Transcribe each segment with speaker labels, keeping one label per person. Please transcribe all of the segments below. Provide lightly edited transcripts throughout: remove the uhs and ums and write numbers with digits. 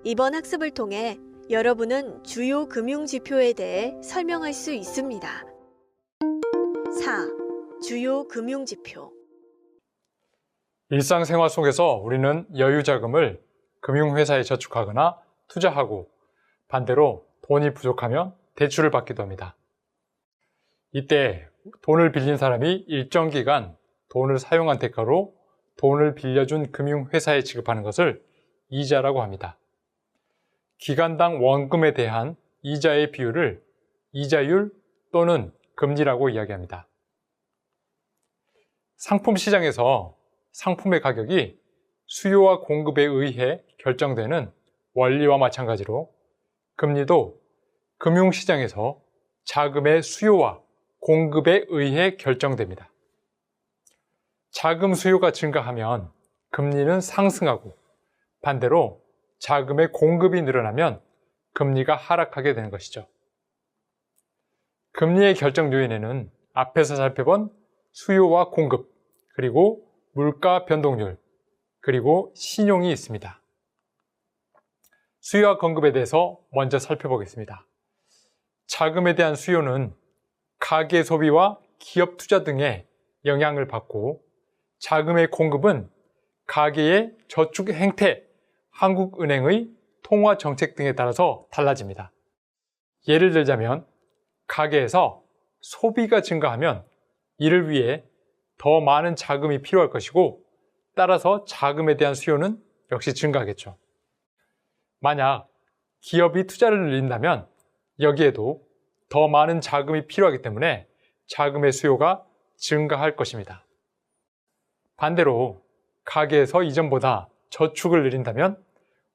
Speaker 1: 이번 학습을 통해 여러분은 주요 금융지표에 대해 설명할 수 있습니다. 4. 주요 금융지표.
Speaker 2: 일상생활 속에서 우리는 여유자금을 금융회사에 저축하거나 투자하고 반대로 돈이 부족하면 대출을 받기도 합니다. 이때 돈을 빌린 사람이 일정 기간 돈을 사용한 대가로 돈을 빌려준 금융회사에 지급하는 것을 이자라고 합니다. 기간당 원금에 대한 이자의 비율을 이자율 또는 금리라고 이야기합니다. 상품 시장에서 상품의 가격이 수요와 공급에 의해 결정되는 원리와 마찬가지로 금리도 금융시장에서 자금의 수요와 공급에 의해 결정됩니다. 자금 수요가 증가하면 금리는 상승하고 반대로 자금의 공급이 늘어나면 금리가 하락하게 되는 것이죠. 금리의 결정 요인에는 앞에서 살펴본 수요와 공급, 그리고 물가 변동률, 그리고 신용이 있습니다. 수요와 공급에 대해서 먼저 살펴보겠습니다. 자금에 대한 수요는 가계 소비와 기업 투자 등의 영향을 받고 자금의 공급은 가계의 저축 행태, 한국은행의 통화 정책 등에 따라서 달라집니다. 예를 들자면 가계에서 소비가 증가하면 이를 위해 더 많은 자금이 필요할 것이고 따라서 자금에 대한 수요는 역시 증가하겠죠. 만약 기업이 투자를 늘린다면 여기에도 더 많은 자금이 필요하기 때문에 자금의 수요가 증가할 것입니다. 반대로 가계에서 이전보다 저축을 늘린다면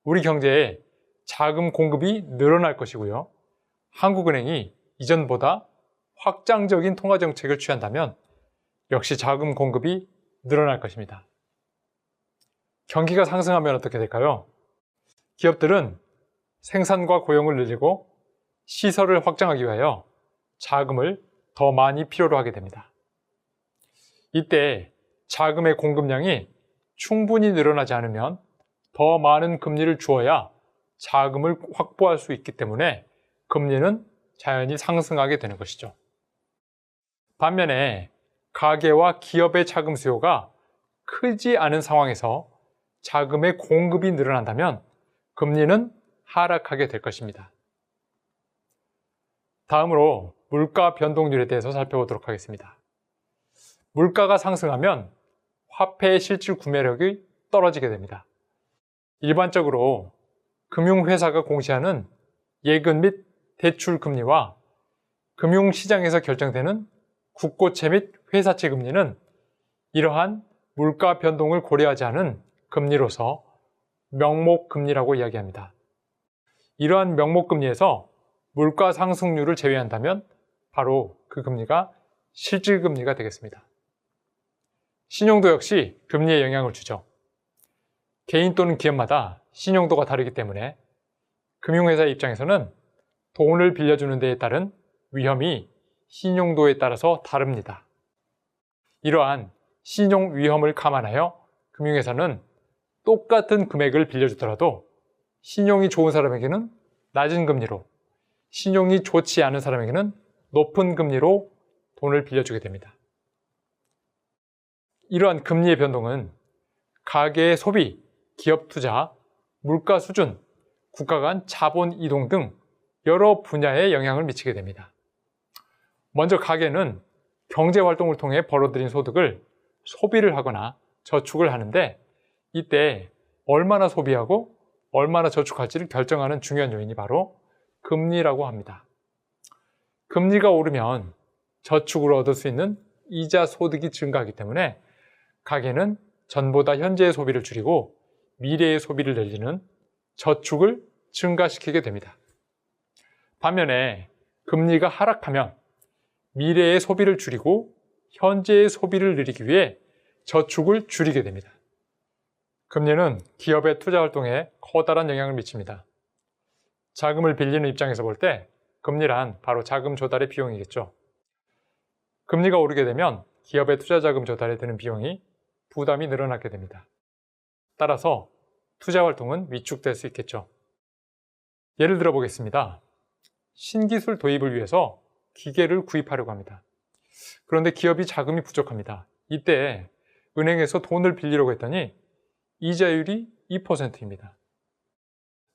Speaker 2: 우리 경제에 자금 공급이 늘어날 것이고요. 한국은행이 이전보다 확장적인 통화 정책을 취한다면 역시 자금 공급이 늘어날 것입니다. 경기가 상승하면 어떻게 될까요? 기업들은 생산과 고용을 늘리고 시설을 확장하기 위하여 자금을 더 많이 필요로 하게 됩니다. 이때 자금의 공급량이 충분히 늘어나지 않으면 더 많은 금리를 주어야 자금을 확보할 수 있기 때문에 금리는 자연히 상승하게 되는 것이죠. 반면에 가계와 기업의 자금 수요가 크지 않은 상황에서 자금의 공급이 늘어난다면 금리는 하락하게 될 것입니다. 다음으로 물가 변동률에 대해서 살펴보도록 하겠습니다. 물가가 상승하면 화폐의 실질 구매력이 떨어지게 됩니다. 일반적으로 금융회사가 공시하는 예금 및 대출 금리와 금융시장에서 결정되는 국고채 및 회사채 금리는 이러한 물가 변동을 고려하지 않은 금리로서 명목금리라고 이야기합니다. 이러한 명목금리에서 물가 상승률을 제외한다면 바로 그 금리가 실질금리가 되겠습니다. 신용도 역시 금리에 영향을 주죠. 개인 또는 기업마다 신용도가 다르기 때문에 금융회사의 입장에서는 돈을 빌려주는 데에 따른 위험이 신용도에 따라서 다릅니다. 이러한 신용 위험을 감안하여 금융회사는 똑같은 금액을 빌려주더라도 신용이 좋은 사람에게는 낮은 금리로, 신용이 좋지 않은 사람에게는 높은 금리로 돈을 빌려주게 됩니다. 이러한 금리의 변동은 가계의 소비, 기업 투자, 물가 수준, 국가 간 자본 이동 등 여러 분야에 영향을 미치게 됩니다. 먼저 가계는 경제활동을 통해 벌어들인 소득을 소비를 하거나 저축을 하는데 이때 얼마나 소비하고 얼마나 저축할지를 결정하는 중요한 요인이 바로 금리라고 합니다. 금리가 오르면 저축으로 얻을 수 있는 이자 소득이 증가하기 때문에 가계는 전보다 현재의 소비를 줄이고 미래의 소비를 늘리는 저축을 증가시키게 됩니다. 반면에 금리가 하락하면 미래의 소비를 줄이고 현재의 소비를 늘리기 위해 저축을 줄이게 됩니다. 금리는 기업의 투자 활동에 커다란 영향을 미칩니다. 자금을 빌리는 입장에서 볼 때 금리란 바로 자금 조달의 비용이겠죠. 금리가 오르게 되면 기업의 투자 자금 조달에 드는 비용이 부담이 늘어나게 됩니다. 따라서 투자 활동은 위축될 수 있겠죠. 예를 들어 보겠습니다. 신기술 도입을 위해서 기계를 구입하려고 합니다. 그런데 기업이 자금이 부족합니다. 이때 은행에서 돈을 빌리려고 했더니 이자율이 2%입니다.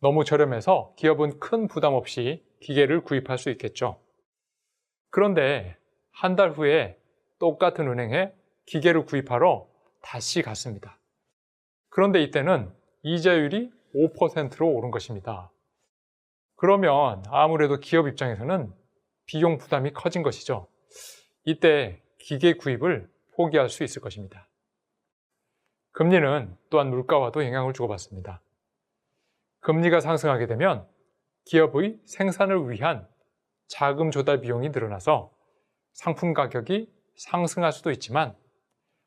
Speaker 2: 너무 저렴해서 기업은 큰 부담 없이 기계를 구입할 수 있겠죠. 그런데 한 달 후에 똑같은 은행에 기계를 구입하러 다시 갔습니다. 그런데 이때는 이자율이 5%로 오른 것입니다. 그러면 아무래도 기업 입장에서는 비용 부담이 커진 것이죠. 이때 기계 구입을 포기할 수 있을 것입니다. 금리는 또한 물가와도 영향을 주고받습니다. 금리가 상승하게 되면 기업의 생산을 위한 자금 조달 비용이 늘어나서 상품 가격이 상승할 수도 있지만,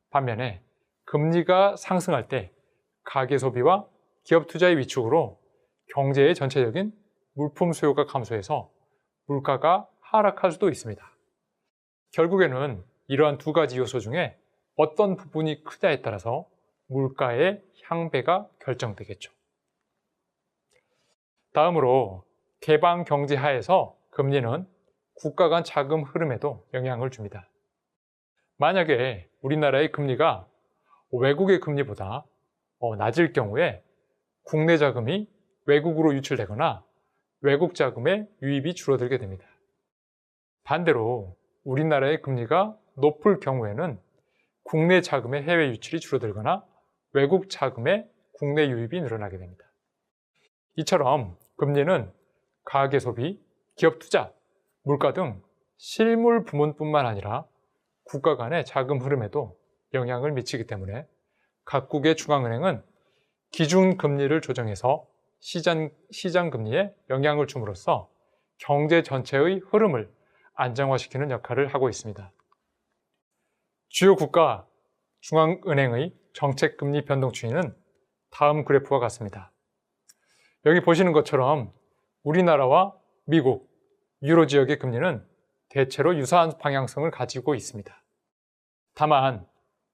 Speaker 2: 반면에 금리가 상승할 때 가계 소비와 기업 투자의 위축으로 경제의 전체적인 물품 수요가 감소해서 물가가 하락할 수도 있습니다. 결국에는 이러한 두 가지 요소 중에 어떤 부분이 크냐에 따라서 물가의 향배가 결정되겠죠. 다음으로 개방 경제 하에서 금리는 국가 간 자금 흐름에도 영향을 줍니다. 만약에 우리나라의 금리가 외국의 금리보다 낮을 경우에 국내 자금이 외국으로 유출되거나 외국 자금의 유입이 줄어들게 됩니다. 반대로 우리나라의 금리가 높을 경우에는 국내 자금의 해외 유출이 줄어들거나 외국 자금의 국내 유입이 늘어나게 됩니다. 이처럼 금리는 가계 소비, 기업 투자, 물가 등 실물 부문뿐만 아니라 국가 간의 자금 흐름에도 영향을 미치기 때문에 각국의 중앙은행은 기준금리를 조정해서 시장금리에 영향을 줌으로써 경제 전체의 흐름을 안정화시키는 역할을 하고 있습니다. 주요 국가 중앙은행의 정책금리 변동 추이는 다음 그래프와 같습니다. 여기 보시는 것처럼 우리나라와 미국, 유로 지역의 금리는 대체로 유사한 방향성을 가지고 있습니다. 다만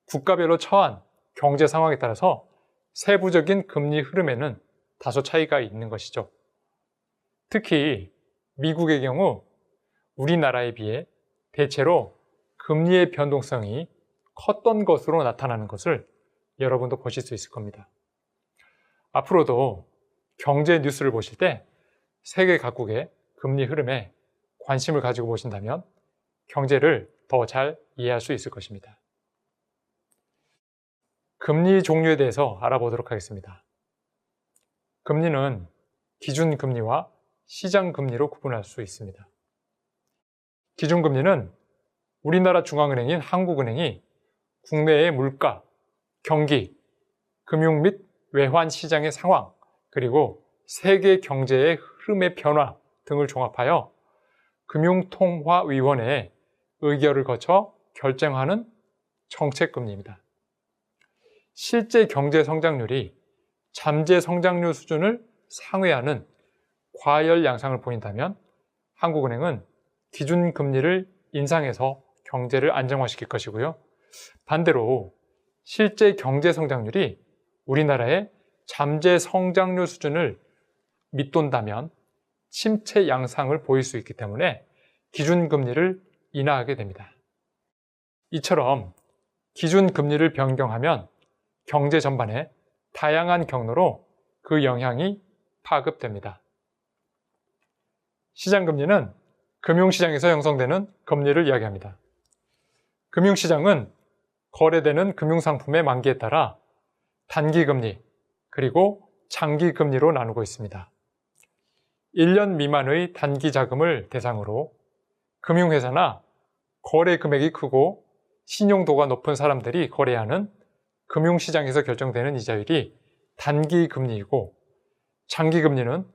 Speaker 2: 국가별로 처한 경제 상황에 따라서 세부적인 금리 흐름에는 다소 차이가 있는 것이죠. 특히 미국의 경우 우리나라에 비해 대체로 금리의 변동성이 컸던 것으로 나타나는 것을 여러분도 보실 수 있을 겁니다. 앞으로도 경제 뉴스를 보실 때 세계 각국의 금리 흐름에 관심을 가지고 보신다면 경제를 더 잘 이해할 수 있을 것입니다. 금리 종류에 대해서 알아보도록 하겠습니다. 금리는 기준금리와 시장금리로 구분할 수 있습니다. 기준금리는 우리나라 중앙은행인 한국은행이 국내의 물가, 경기, 금융 및 외환 시장의 상황, 그리고 세계 경제의 흐름의 변화 등을 종합하여 금융통화위원회의 의결을 거쳐 결정하는 정책금리입니다. 실제 경제 성장률이 잠재 성장률 수준을 상회하는 과열 양상을 보인다면 한국은행은 기준금리를 인상해서 경제를 안정화시킬 것이고요. 반대로 실제 경제 성장률이 우리나라의 잠재 성장률 수준을 밑돈다면 침체 양상을 보일 수 있기 때문에 기준금리를 인하하게 됩니다. 이처럼 기준금리를 변경하면 경제 전반에 다양한 경로로 그 영향이 파급됩니다. 시장금리는 금융시장에서 형성되는 금리를 이야기합니다. 금융시장은 거래되는 금융상품의 만기에 따라 단기금리 그리고 장기금리로 나누고 있습니다. 1년 미만의 단기 자금을 대상으로 금융회사나 거래 금액이 크고 신용도가 높은 사람들이 거래하는 금융시장에서 결정되는 이자율이 단기금리이고, 장기금리는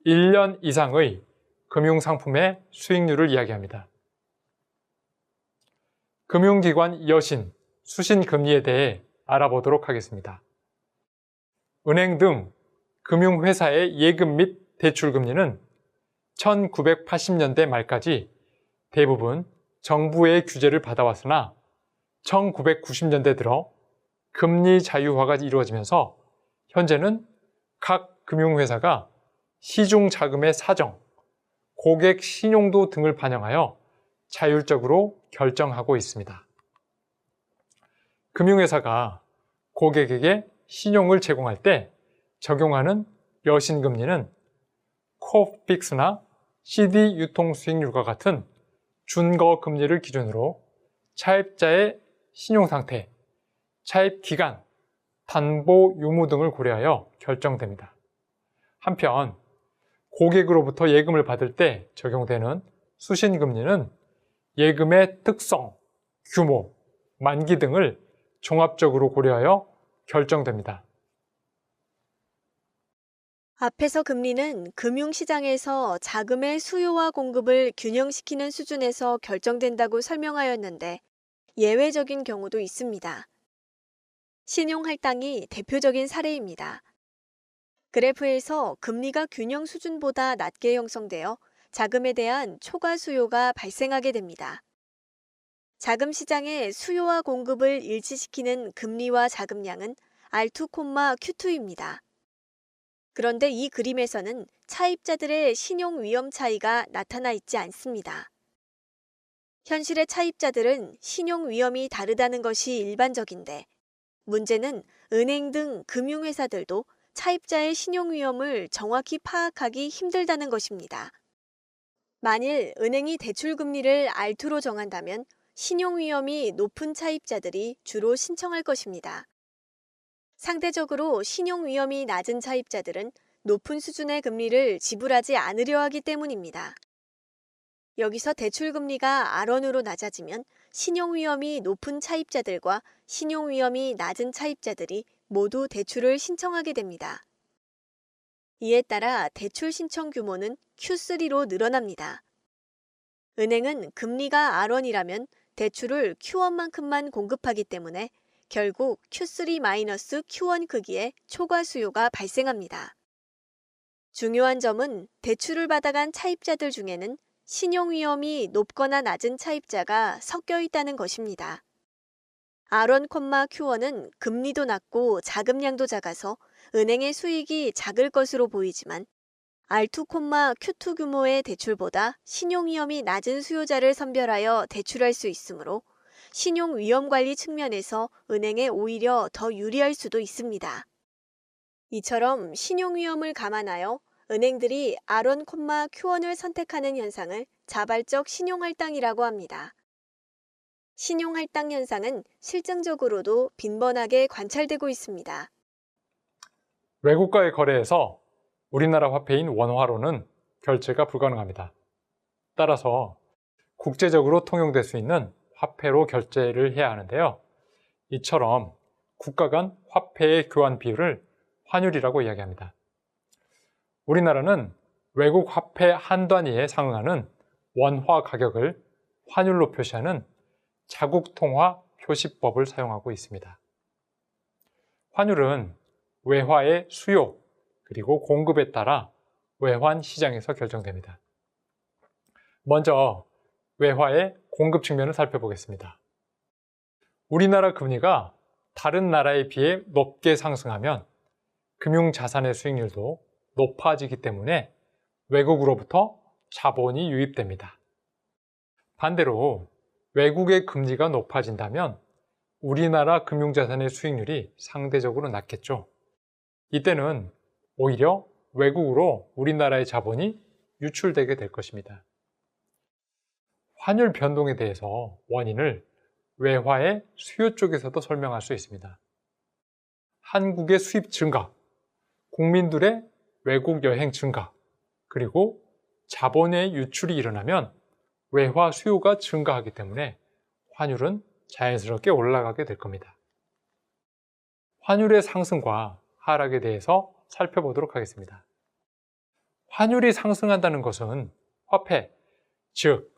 Speaker 2: 1년 이상의 금융상품의 수익률을 이야기합니다. 금융기관 여신, 수신금리에 대해 알아보도록 하겠습니다. 은행 등 금융회사의 예금 및 대출금리는 1980년대 말까지 대부분 정부의 규제를 받아왔으나 1990년대 들어 금리 자유화가 이루어지면서 현재는 각 금융회사가 시중 자금의 사정, 고객 신용도 등을 반영하여 자율적으로 결정하고 있습니다. 금융회사가 고객에게 신용을 제공할 때 적용하는 여신금리는 코픽스나 CD 유통수익률과 같은 준거금리를 기준으로 차입자의 신용상태, 차입기간, 담보 유무 등을 고려하여 결정됩니다. 한편 고객으로부터 예금을 받을 때 적용되는 수신금리는 예금의 특성, 규모, 만기 등을 종합적으로 고려하여 결정됩니다.
Speaker 1: 앞에서 금리는 금융시장에서 자금의 수요와 공급을 균형시키는 수준에서 결정된다고 설명하였는데 예외적인 경우도 있습니다. 신용할당이 대표적인 사례입니다. 그래프에서 금리가 균형 수준보다 낮게 형성되어 자금에 대한 초과 수요가 발생하게 됩니다. 자금 시장의 수요와 공급을 일치시키는 금리와 자금량은 R2, Q2입니다. 그런데 이 그림에서는 차입자들의 신용 위험 차이가 나타나 있지 않습니다. 현실의 차입자들은 신용 위험이 다르다는 것이 일반적인데 문제는 은행 등 금융회사들도 차입자의 신용 위험을 정확히 파악하기 힘들다는 것입니다. 만일 은행이 대출 금리를 R2로 정한다면 신용 위험이 높은 차입자들이 주로 신청할 것입니다. 상대적으로 신용 위험이 낮은 차입자들은 높은 수준의 금리를 지불하지 않으려 하기 때문입니다. 여기서 대출 금리가 R1으로 낮아지면 신용 위험이 높은 차입자들과 신용 위험이 낮은 차입자들이 모두 대출을 신청하게 됩니다. 이에 따라 대출 신청 규모는 Q3로 늘어납니다. 은행은 금리가 R1이라면 대출을 Q1만큼만 공급하기 때문에 결국 Q3-Q1 크기의 초과 수요가 발생합니다. 중요한 점은 대출을 받아간 차입자들 중에는 신용 위험이 높거나 낮은 차입자가 섞여 있다는 것입니다. R1, Q1은 금리도 낮고 자금량도 작아서 은행의 수익이 작을 것으로 보이지만 R2, Q2 규모의 대출보다 신용 위험이 낮은 수요자를 선별하여 대출할 수 있으므로 신용 위험 관리 측면에서 은행에 오히려 더 유리할 수도 있습니다. 이처럼 신용 위험을 감안하여 은행들이 R1, Q1을 선택하는 현상을 자발적 신용할당이라고 합니다. 신용할당 현상은 실증적으로도 빈번하게 관찰되고 있습니다.
Speaker 2: 외국과의 거래에서 우리나라 화폐인 원화로는 결제가 불가능합니다. 따라서 국제적으로 통용될 수 있는 화폐로 결제를 해야 하는데요. 이처럼 국가 간 화폐의 교환 비율을 환율이라고 이야기합니다. 우리나라는 외국 화폐 한 단위에 상응하는 원화 가격을 환율로 표시하는 자국통화 표시법을 사용하고 있습니다. 환율은 외화의 수요 그리고 공급에 따라 외환 시장에서 결정됩니다. 먼저 외화의 공급 측면을 살펴보겠습니다. 우리나라 금리가 다른 나라에 비해 높게 상승하면 금융자산의 수익률도 높아지기 때문에 외국으로부터 자본이 유입됩니다. 반대로 외국의 금리가 높아진다면 우리나라 금융자산의 수익률이 상대적으로 낮겠죠. 이때는 오히려 외국으로 우리나라의 자본이 유출되게 될 것입니다. 환율 변동에 대해서 원인을 외화의 수요 쪽에서도 설명할 수 있습니다. 한국의 수입 증가, 국민들의 외국 여행 증가, 그리고 자본의 유출이 일어나면 외화 수요가 증가하기 때문에 환율은 자연스럽게 올라가게 될 겁니다. 환율의 상승과 하락에 대해서 살펴보도록 하겠습니다. 환율이 상승한다는 것은 화폐, 즉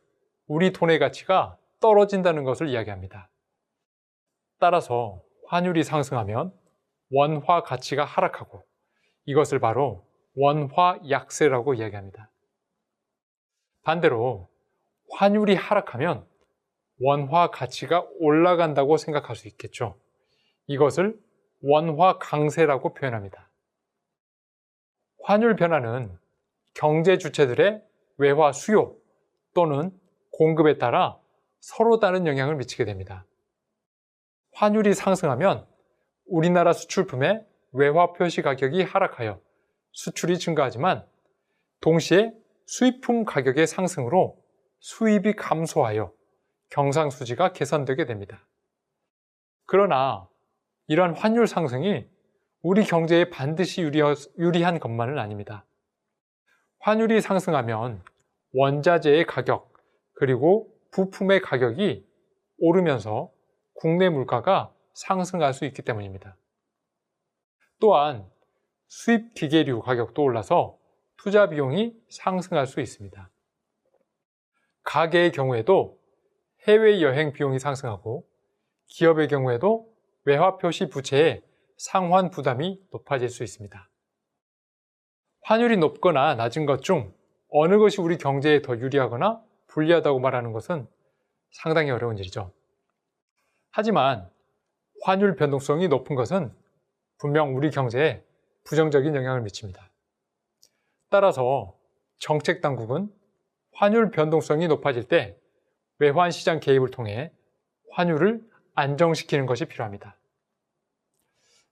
Speaker 2: 우리 돈의 가치가 떨어진다는 것을 이야기합니다. 따라서 환율이 상승하면 원화 가치가 하락하고 이것을 바로 원화 약세라고 이야기합니다. 반대로 환율이 하락하면 원화 가치가 올라간다고 생각할 수 있겠죠. 이것을 원화 강세라고 표현합니다. 환율 변화는 경제 주체들의 외화 수요 또는 공급에 따라 서로 다른 영향을 미치게 됩니다. 환율이 상승하면 우리나라 수출품의 외화 표시 가격이 하락하여 수출이 증가하지만 동시에 수입품 가격의 상승으로 수입이 감소하여 경상수지가 개선되게 됩니다. 그러나 이러한 환율 상승이 우리 경제에 반드시 유리한 것만은 아닙니다. 환율이 상승하면 원자재의 가격 그리고 부품의 가격이 오르면서 국내 물가가 상승할 수 있기 때문입니다. 또한 수입 기계류 가격도 올라서 투자 비용이 상승할 수 있습니다. 가게의 경우에도 해외여행 비용이 상승하고 기업의 경우에도 외화 표시 부채의 상환 부담이 높아질 수 있습니다. 환율이 높거나 낮은 것 중 어느 것이 우리 경제에 더 유리하거나 불리하다고 말하는 것은 상당히 어려운 일이죠. 하지만 환율 변동성이 높은 것은 분명 우리 경제에 부정적인 영향을 미칩니다. 따라서 정책 당국은 환율 변동성이 높아질 때 외환시장 개입을 통해 환율을 안정시키는 것이 필요합니다.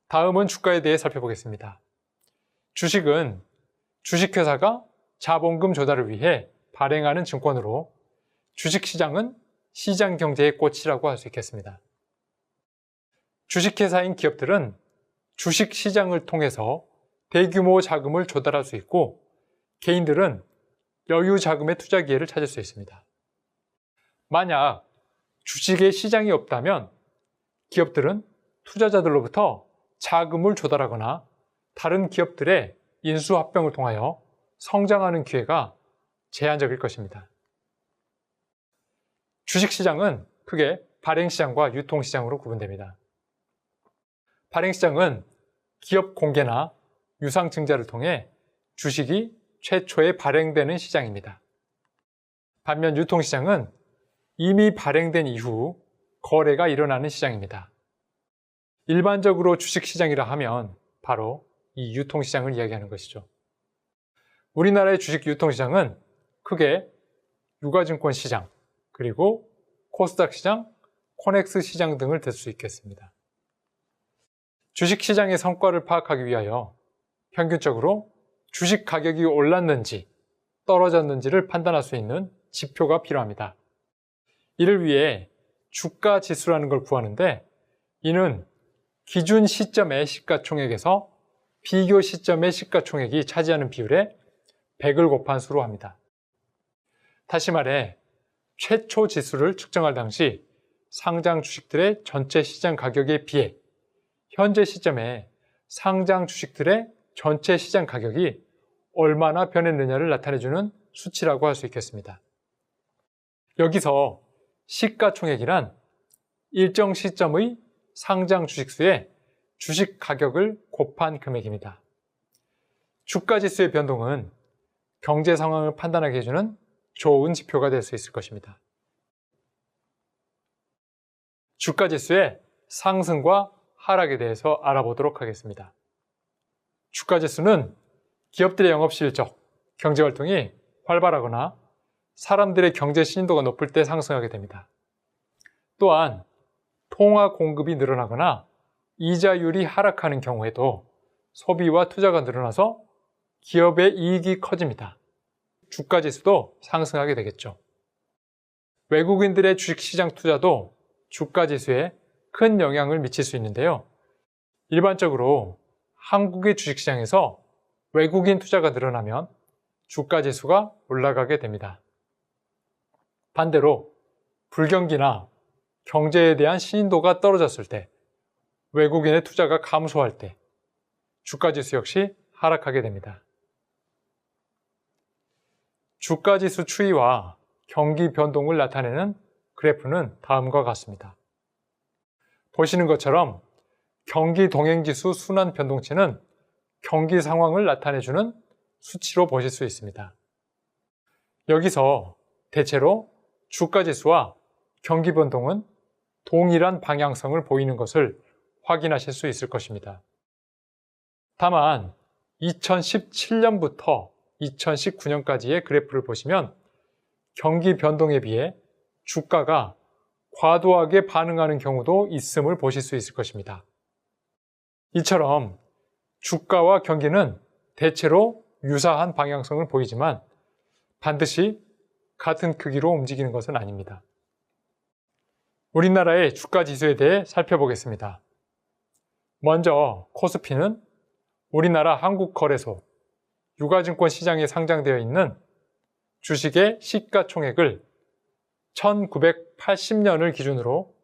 Speaker 2: 다음은 주가에 대해 살펴보겠습니다. 주식은 주식회사가 자본금 조달을 위해 발행하는 증권으로 주식시장은 시장경제의 꽃이라고 할 수 있겠습니다. 주식회사인 기업들은 주식시장을 통해서 대규모 자금을 조달할 수 있고 개인들은 여유 자금의 투자 기회를 찾을 수 있습니다. 만약 주식의 시장이 없다면 기업들은 투자자들로부터 자금을 조달하거나 다른 기업들의 인수합병을 통하여 성장하는 기회가 제한적일 것입니다. 주식시장은 크게 발행시장과 유통시장으로 구분됩니다. 발행시장은 기업 공개나 유상증자를 통해 주식이 최초에 발행되는 시장입니다. 반면 유통시장은 이미 발행된 이후 거래가 일어나는 시장입니다. 일반적으로 주식시장이라 하면 바로 이 유통시장을 이야기하는 것이죠. 우리나라의 주식 유통시장은 크게 유가증권 시장, 그리고 코스닥 시장, 코넥스 시장 등을 들 수 있겠습니다. 주식시장의 성과를 파악하기 위하여 평균적으로 주식 가격이 올랐는지 떨어졌는지를 판단할 수 있는 지표가 필요합니다. 이를 위해 주가 지수라는 걸 구하는데 이는 기준 시점의 시가총액에서 비교 시점의 시가총액이 차지하는 비율에 100을 곱한 수로 합니다. 다시 말해 최초 지수를 측정할 당시 상장 주식들의 전체 시장 가격에 비해 현재 시점에 상장 주식들의 전체 시장 가격이 얼마나 변했느냐를 나타내주는 수치라고 할 수 있겠습니다. 여기서 시가총액이란 일정 시점의 상장 주식수의 주식 가격을 곱한 금액입니다. 주가지수의 변동은 경제 상황을 판단하게 해주는 좋은 지표가 될 수 있을 것입니다. 주가지수의 상승과 하락에 대해서 알아보도록 하겠습니다. 주가지수는 기업들의 영업실적, 경제활동이 활발하거나 사람들의 경제 신인도가 높을 때 상승하게 됩니다. 또한 통화 공급이 늘어나거나 이자율이 하락하는 경우에도 소비와 투자가 늘어나서 기업의 이익이 커집니다. 주가지수도 상승하게 되겠죠. 외국인들의 주식시장 투자도 주가지수에 큰 영향을 미칠 수 있는데요. 일반적으로 한국의 주식시장에서 외국인 투자가 늘어나면 주가지수가 올라가게 됩니다. 반대로 불경기나 경제에 대한 신인도가 떨어졌을 때, 외국인의 투자가 감소할 때 주가지수 역시 하락하게 됩니다. 주가지수 추이와 경기 변동을 나타내는 그래프는 다음과 같습니다. 보시는 것처럼 경기 동행지수 순환 변동치는 경기 상황을 나타내주는 수치로 보실 수 있습니다. 여기서 대체로 주가지수와 경기 변동은 동일한 방향성을 보이는 것을 확인하실 수 있을 것입니다. 다만 2017년부터 2019년까지의 그래프를 보시면 경기 변동에 비해 주가가 과도하게 반응하는 경우도 있음을 보실 수 있을 것입니다. 이처럼 주가와 경기는 대체로 유사한 방향성을 보이지만 반드시 같은 크기로 움직이는 것은 아닙니다. 우리나라의 주가 지수에 대해 살펴보겠습니다. 먼저 코스피는 우리나라 한국거래소 유가증권 시장에 상장되어 있는 주식의 시가총액을 1980년을 기준으로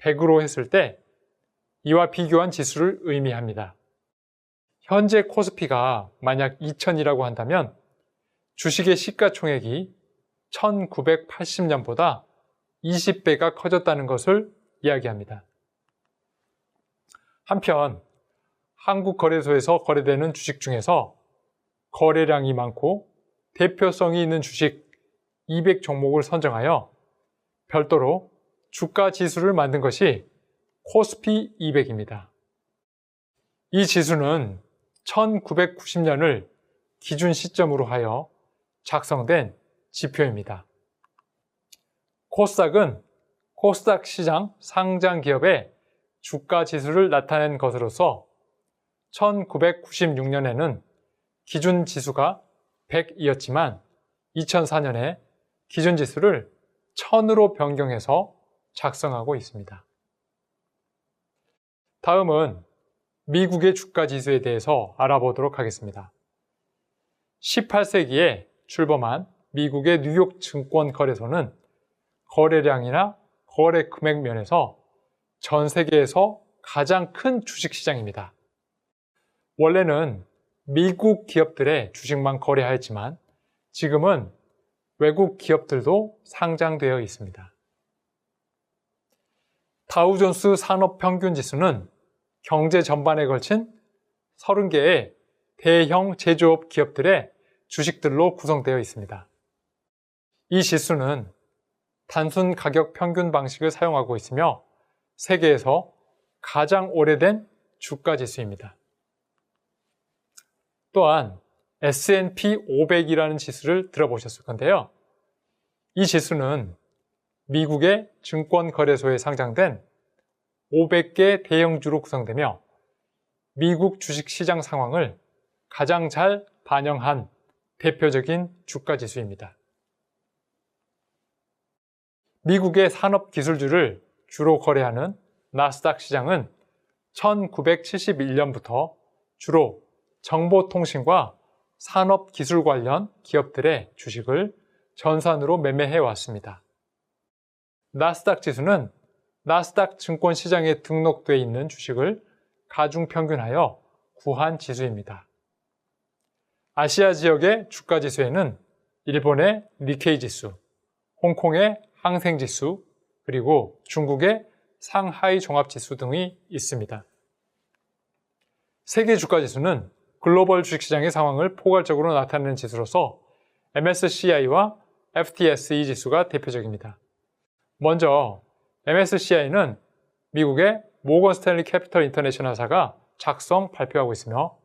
Speaker 2: 100으로 했을 때 이와 비교한 지수를 의미합니다. 현재 코스피가 만약 2000이라고 한다면 주식의 시가총액이 1980년보다 20배가 커졌다는 것을 이야기합니다. 한편 한국거래소에서 거래되는 주식 중에서 거래량이 많고 대표성이 있는 주식 200종목을 선정하여 별도로 주가 지수를 만든 것이 코스피 200입니다. 이 지수는 1990년을 기준 시점으로 하여 작성된 지표입니다. 코스닥은 코스닥 시장 상장 기업의 주가 지수를 나타낸 것으로서 1996년에는 기준 지수가 100이었지만 2004년에 기준 지수를 1000으로 변경해서 작성하고 있습니다. 다음은 미국의 주가 지수에 대해서 알아보도록 하겠습니다. 18세기에 출범한 미국의 뉴욕 증권거래소는 거래량이나 거래 금액 면에서 전 세계에서 가장 큰 주식시장입니다. 원래는 미국 기업들의 주식만 거래하였지만 지금은 외국 기업들도 상장되어 있습니다. 다우존스 산업평균지수는 경제 전반에 걸친 30개의 대형 제조업 기업들의 주식들로 구성되어 있습니다. 이 지수는 단순 가격 평균 방식을 사용하고 있으며 세계에서 가장 오래된 주가 지수입니다. 또한 S&P 500이라는 지수를 들어보셨을 건데요. 이 지수는 미국의 증권거래소에 상장된 500개 대형주로 구성되며 미국 주식시장 상황을 가장 잘 반영한 대표적인 주가 지수입니다. 미국의 산업기술주를 주로 거래하는 나스닥 시장은 1971년부터 주로 정보통신과 산업기술 관련 기업들의 주식을 전산으로 매매해 왔습니다. 나스닥 지수는 나스닥 증권시장에 등록되어 있는 주식을 가중평균하여 구한 지수입니다. 아시아 지역의 주가 지수에는 일본의 니케이 지수, 홍콩의 항생 지수, 그리고 중국의 상하이 종합 지수 등이 있습니다. 세계 주가 지수는 글로벌 주식시장의 상황을 포괄적으로 나타내는 지수로서 MSCI와 FTSE 지수가 대표적입니다. 먼저 MSCI는 미국의 모건 스탠리 캐피털 인터내셔널사가 작성, 발표하고 있으며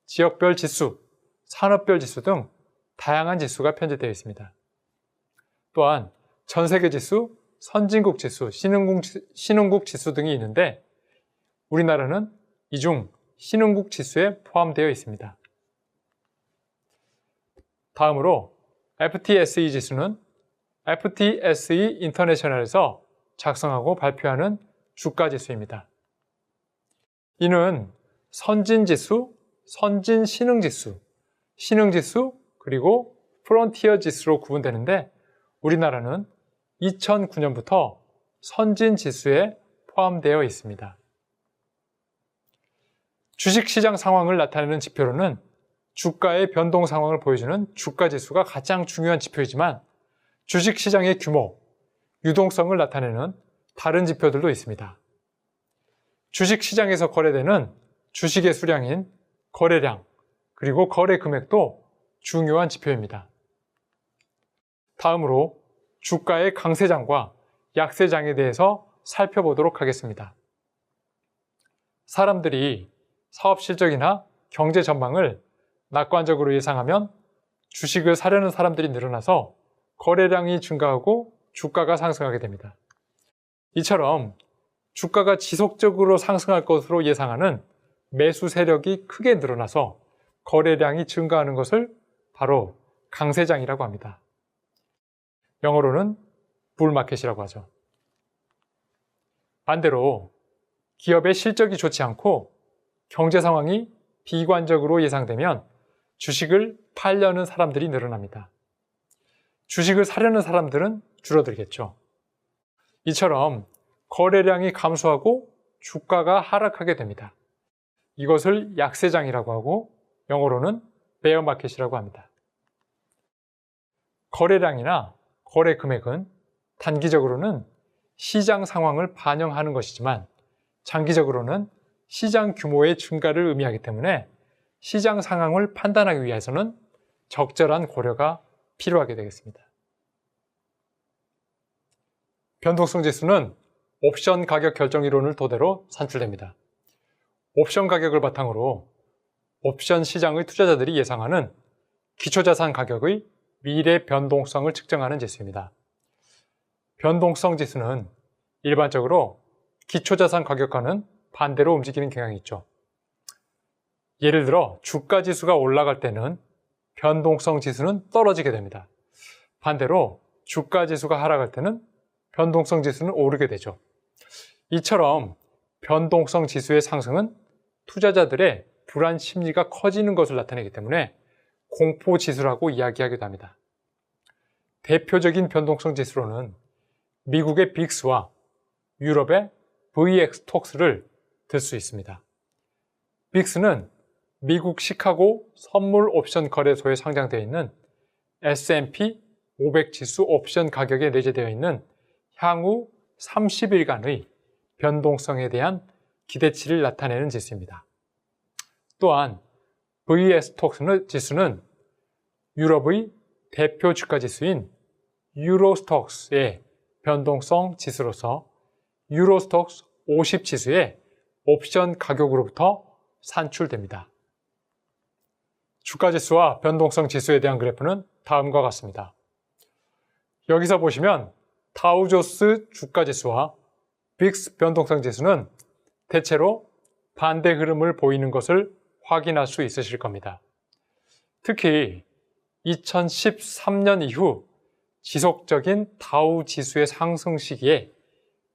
Speaker 2: 지역별 지수, 산업별 지수 등 다양한 지수가 편제되어 있습니다. 또한 전세계 지수, 선진국 지수, 신흥국 지수 등이 있는데 우리나라는 이 중 신흥국 지수에 포함되어 있습니다. 다음으로 FTSE 지수는 FTSE 인터내셔널에서 작성하고 발표하는 주가 지수입니다. 이는 선진지수, 선진신흥지수, 신흥지수, 그리고 프론티어 지수로 구분되는데 우리나라는 2009년부터 선진지수에 포함되어 있습니다. 주식시장 상황을 나타내는 지표로는 주가의 변동 상황을 보여주는 주가지수가 가장 중요한 지표이지만 주식시장의 규모, 유동성을 나타내는 다른 지표들도 있습니다. 주식시장에서 거래되는 주식의 수량인 거래량, 그리고 거래 금액도 중요한 지표입니다. 다음으로 주가의 강세장과 약세장에 대해서 살펴보도록 하겠습니다. 사람들이 사업 실적이나 경제 전망을 낙관적으로 예상하면 주식을 사려는 사람들이 늘어나서 거래량이 증가하고 주가가 상승하게 됩니다. 이처럼 주가가 지속적으로 상승할 것으로 예상하는 매수 세력이 크게 늘어나서 거래량이 증가하는 것을 바로 강세장이라고 합니다. 영어로는 불마켓이라고 하죠. 반대로 기업의 실적이 좋지 않고 경제 상황이 비관적으로 예상되면 주식을 팔려는 사람들이 늘어납니다. 주식을 사려는 사람들은 줄어들겠죠. 이처럼 거래량이 감소하고 주가가 하락하게 됩니다. 이것을 약세장이라고 하고 영어로는 베어마켓이라고 합니다. 거래량이나 거래 금액은 단기적으로는 시장 상황을 반영하는 것이지만 장기적으로는 시장 규모의 증가를 의미하기 때문에 시장 상황을 판단하기 위해서는 적절한 고려가 필요하게 되겠습니다. 변동성 지수는 옵션 가격 결정 이론을 토대로 산출됩니다. 옵션 가격을 바탕으로 옵션 시장의 투자자들이 예상하는 기초자산 가격의 미래 변동성을 측정하는 지수입니다. 변동성 지수는 일반적으로 기초자산 가격과는 반대로 움직이는 경향이 있죠. 예를 들어 주가 지수가 올라갈 때는 변동성 지수는 떨어지게 됩니다. 반대로 주가 지수가 하락할 때는 변동성 지수는 오르게 되죠. 이처럼 변동성 지수의 상승은 투자자들의 불안 심리가 커지는 것을 나타내기 때문에 공포 지수라고 이야기하기도 합니다. 대표적인 변동성 지수로는 미국의 빅스와 유럽의 VX톡스를 들 수 있습니다. 빅스는 미국 시카고 선물 옵션 거래소에 상장되어 있는 S&P 500 지수 옵션 가격에 내재되어 있는 향후 30일간의 변동성에 대한 기대치를 나타내는 지수입니다. 또한 VS톡스 지수는 유럽의 대표 주가 지수인 유로스톡스의 변동성 지수로서 유로스톡스 50 지수의 옵션 가격으로부터 산출됩니다. 주가 지수와 변동성 지수에 대한 그래프는 다음과 같습니다. 여기서 보시면 다우존스 주가 지수와 빅스 변동성 지수는 대체로 반대 흐름을 보이는 것을 확인할 수 있으실 겁니다. 특히 2013년 이후 지속적인 다우 지수의 상승 시기에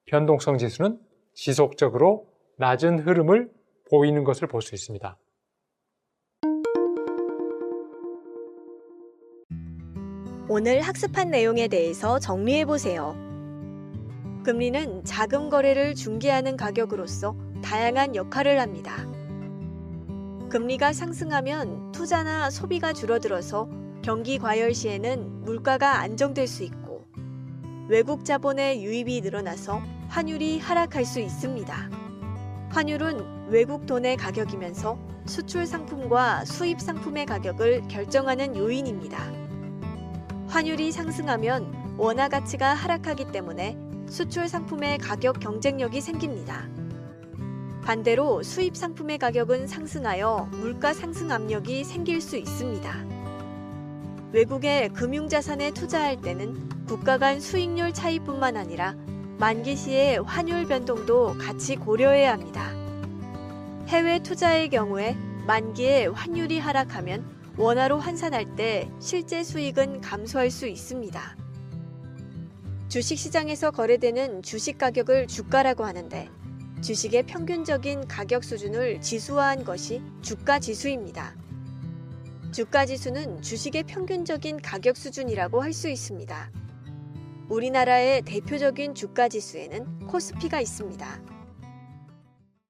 Speaker 2: 변동성 지수는 지속적으로 낮은 흐름을 보이는 것을 볼 수 있습니다.
Speaker 1: 오늘 학습한 내용에 대해서 정리해 보세요. 금리는 자금 거래를 중개하는 가격으로서 다양한 역할을 합니다. 금리가 상승하면 투자나 소비가 줄어들어서 경기 과열 시에는 물가가 안정될 수 있고 외국 자본의 유입이 늘어나서 환율이 하락할 수 있습니다. 환율은 외국 돈의 가격이면서 수출 상품과 수입 상품의 가격을 결정하는 요인입니다. 환율이 상승하면 원화 가치가 하락하기 때문에 수출 상품의 가격 경쟁력이 생깁니다. 반대로 수입 상품의 가격은 상승하여 물가 상승 압력이 생길 수 있습니다. 외국의 금융자산에 투자할 때는 국가 간 수익률 차이뿐만 아니라 만기 시의 환율 변동도 같이 고려해야 합니다. 해외 투자의 경우에 만기에 환율이 하락하면 원화로 환산할 때 실제 수익은 감소할 수 있습니다. 주식시장에서 거래되는 주식 가격을 주가라고 하는데 주식의 평균적인 가격 수준을 지수화한 것이 주가 지수입니다. 주가 지수는 주식의 평균적인 가격 수준이라고 할 수 있습니다. 우리나라의 대표적인 주가 지수에는 코스피가 있습니다.